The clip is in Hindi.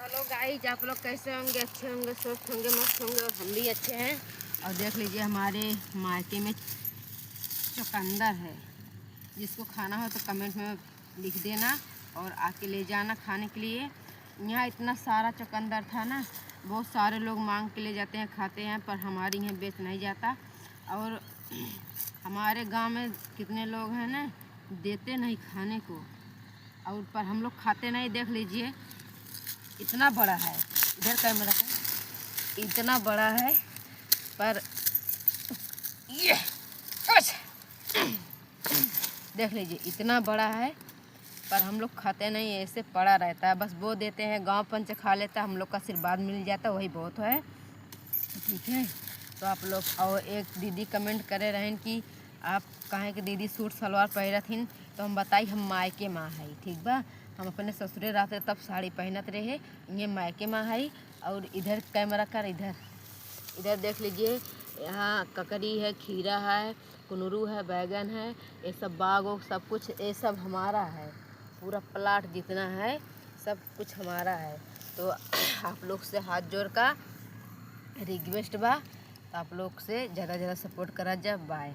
हेलो गाइस, आप लोग कैसे होंगे? अच्छे होंगे, स्वस्थ होंगे, मस्त होंगे और हम भी अच्छे हैं। और देख लीजिए हमारे मायके में चुकंदर है। जिसको खाना हो तो कमेंट में लिख देना और आके ले जाना खाने के लिए। यहाँ इतना सारा चुकंदर था ना, बहुत सारे लोग मांग के ले जाते हैं, खाते हैं, पर हमारे यहाँ बेच नहीं जाता। और हमारे गांव में कितने लोग हैं ना, देते नहीं खाने को, और पर हम लोग खाते नहीं। देख लीजिए इतना बड़ा है, इधर कैमरा है, इतना बड़ा है, पर ये देख लीजिए इतना बड़ा है, पर हम लोग खाते नहीं, ऐसे पड़ा रहता है। बस वो देते हैं, गांव पंच खा लेता है, हम लोग का आशीर्वाद मिल जाता है, वही बहुत है। ठीक है, तो आप लोग। और एक दीदी कमेंट करे रहें कि आप कहें कि दीदी सूट सलवार पहनत हिन, तो हम बताई हम मायके माँ है। ठीक बा, हम अपने ससुरे रहते तब साड़ी पहनत रहे, ये मायके माँ है। और इधर कैमरा कर, इधर इधर देख लीजिए, यहाँ ककड़ी है, खीरा है, कुनरू है, बैगन है, ये सब बाग वोग सब कुछ ये सब हमारा है। पूरा प्लाट जितना है सब कुछ हमारा है। तो आप लोग से हाथ जोड़ का रिक्वेस्ट बा, तो आप लोग से ज़्यादा सपोर्ट करा जा। बाय।